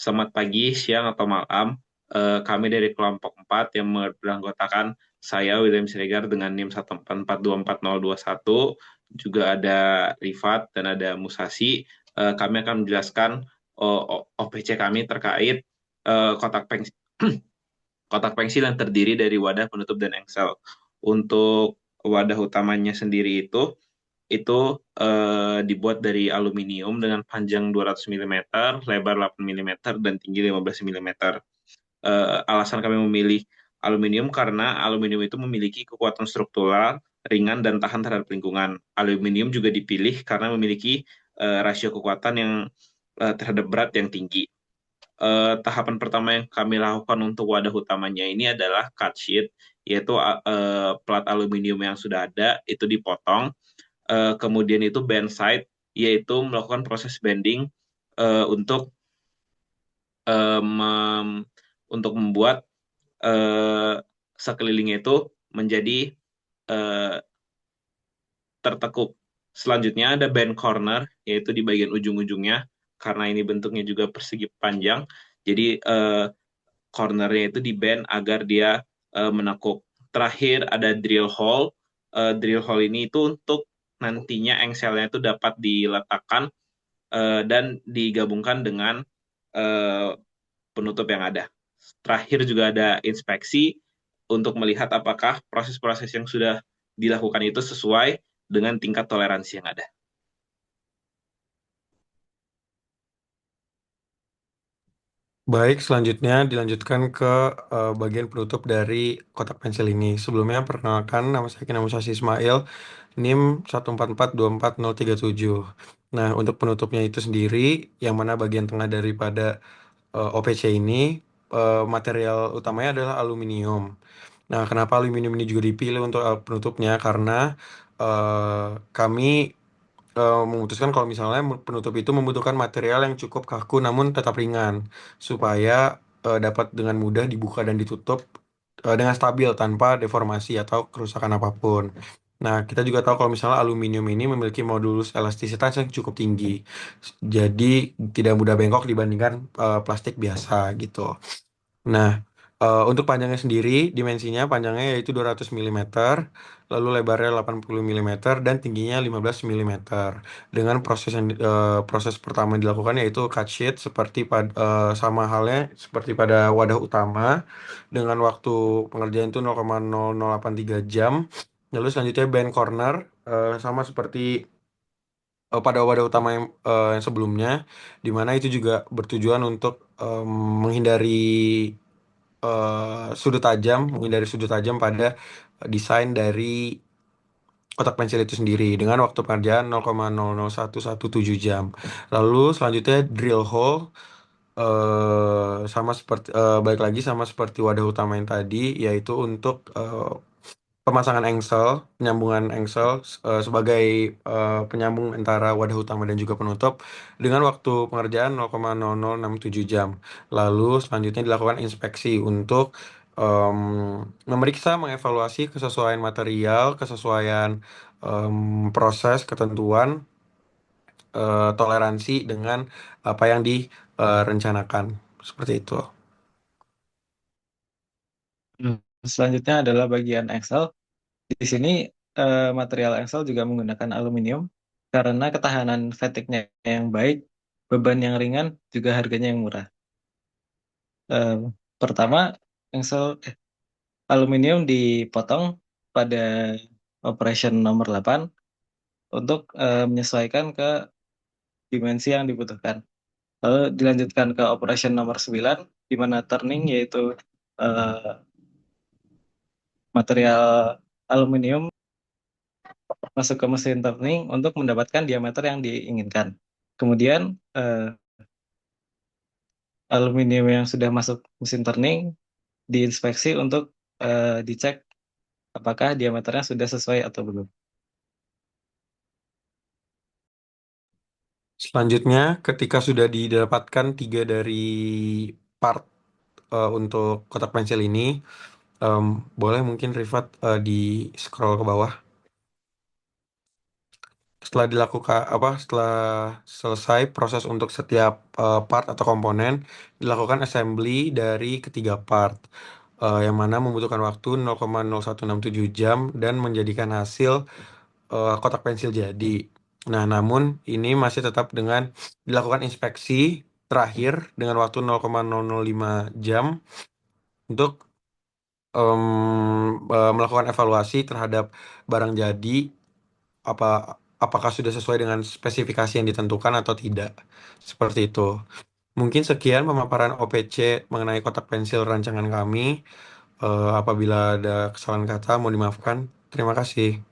Selamat pagi, siang, atau malam. Kami dari kelompok 4 yang beranggotakan saya, William Siregar, dengan NIM 144244021. Juga ada Rifat dan ada Musasi. Kami akan menjelaskan OPC kami terkait kotak pensil, kotak pensil yang terdiri dari wadah, penutup, dan engsel. Untuk wadah utamanya sendiri itu dibuat dari aluminium dengan panjang 200 mm, lebar 8 mm, dan tinggi 15 mm. Alasan kami memilih aluminium karena aluminium itu memiliki kekuatan struktural, ringan, dan tahan terhadap lingkungan. Aluminium juga dipilih karena memiliki rasio kekuatan yang terhadap berat yang tinggi. Tahapan pertama yang kami lakukan untuk wadah utamanya ini adalah cut sheet, yaitu plat aluminium yang sudah ada itu dipotong. Kemudian itu band side, yaitu melakukan proses bending untuk eh, mem- untuk membuat eh, sekelilingnya itu menjadi eh, tertekuk. Selanjutnya ada band corner, yaitu di bagian ujung-ujungnya, karena ini bentuknya juga persegi panjang, jadi cornernya itu di band agar dia menekuk. Terakhir ada drill hole. Drill hole ini itu untuk nantinya engselnya itu dapat diletakkan dan digabungkan dengan eh, penutup yang ada. Terakhir juga ada inspeksi untuk melihat apakah proses-proses yang sudah dilakukan itu sesuai dengan tingkat toleransi yang ada. Baik, selanjutnya dilanjutkan ke bagian penutup dari kotak pensil ini. Sebelumnya, perkenalkan nama saya Kina Musasi Ismail, NIM 144244037. Nah, untuk penutupnya itu sendiri, yang mana bagian tengah daripada OPC ini, material utamanya adalah aluminium. Nah, kenapa aluminium ini juga dipilih untuk penutupnya? Karena kami memutuskan kalau misalnya penutup itu membutuhkan material yang cukup kaku namun tetap ringan supaya dapat dengan mudah dibuka dan ditutup dengan stabil tanpa deformasi atau kerusakan apapun. Nah, kita juga tahu kalau misalnya aluminium ini memiliki modulus elastisitas yang cukup tinggi. Jadi tidak mudah bengkok dibandingkan plastik biasa gitu. Nah, untuk panjangnya sendiri, dimensinya panjangnya yaitu 200 mm, lalu lebarnya 80 mm, dan tingginya 15 mm. Dengan proses pertama yang dilakukan yaitu cut sheet sama halnya seperti pada wadah utama dengan waktu pengerjaan itu 0,0083 jam. Lalu selanjutnya bend corner sama seperti pada wadah utama yang sebelumnya, di mana itu juga bertujuan untuk menghindari menghindari sudut tajam pada desain dari kotak pensil itu sendiri dengan waktu pengerjaan 0,001117 jam. Lalu selanjutnya drill hole baik lagi sama seperti wadah utama yang tadi, yaitu untuk pemasangan engsel, penyambungan engsel sebagai penyambung antara wadah utama dan juga penutup dengan waktu pengerjaan 0,0067 jam. Lalu selanjutnya dilakukan inspeksi untuk em, memeriksa, mengevaluasi kesesuaian material, kesesuaian proses, ketentuan, toleransi dengan apa yang direncanakan. Seperti itu. Hmm. Selanjutnya adalah bagian Excel. Di sini material Excel juga menggunakan aluminium karena ketahanan fatigue-nya yang baik, beban yang ringan, juga harganya yang murah. Eh, Pertama, Excel aluminium dipotong pada operation nomor 8 untuk menyesuaikan ke dimensi yang dibutuhkan. Lalu dilanjutkan ke operation nomor 9 di mana turning yaitu eh, material aluminium masuk ke mesin turning untuk mendapatkan diameter yang diinginkan. Kemudian aluminium yang sudah masuk mesin turning diinspeksi untuk dicek apakah diameternya sudah sesuai atau belum. Selanjutnya, ketika sudah didapatkan tiga dari part untuk kotak pensil ini, em, boleh mungkin Rifat di scroll ke bawah. setelah dilakukan setelah selesai proses untuk setiap part atau komponen, dilakukan assembly dari ketiga part, yang mana membutuhkan waktu 0,0167 jam dan menjadikan hasil kotak pensil jadi. Nah, namun ini masih tetap dengan dilakukan inspeksi terakhir dengan waktu 0,005 jam untuk melakukan evaluasi terhadap barang jadi, apa apakah sudah sesuai dengan spesifikasi yang ditentukan atau tidak. Seperti itu. Mungkin sekian pemaparan OPC mengenai kotak pensil rancangan kami. Apabila ada kesalahan kata, mohon dimaafkan. Terima kasih.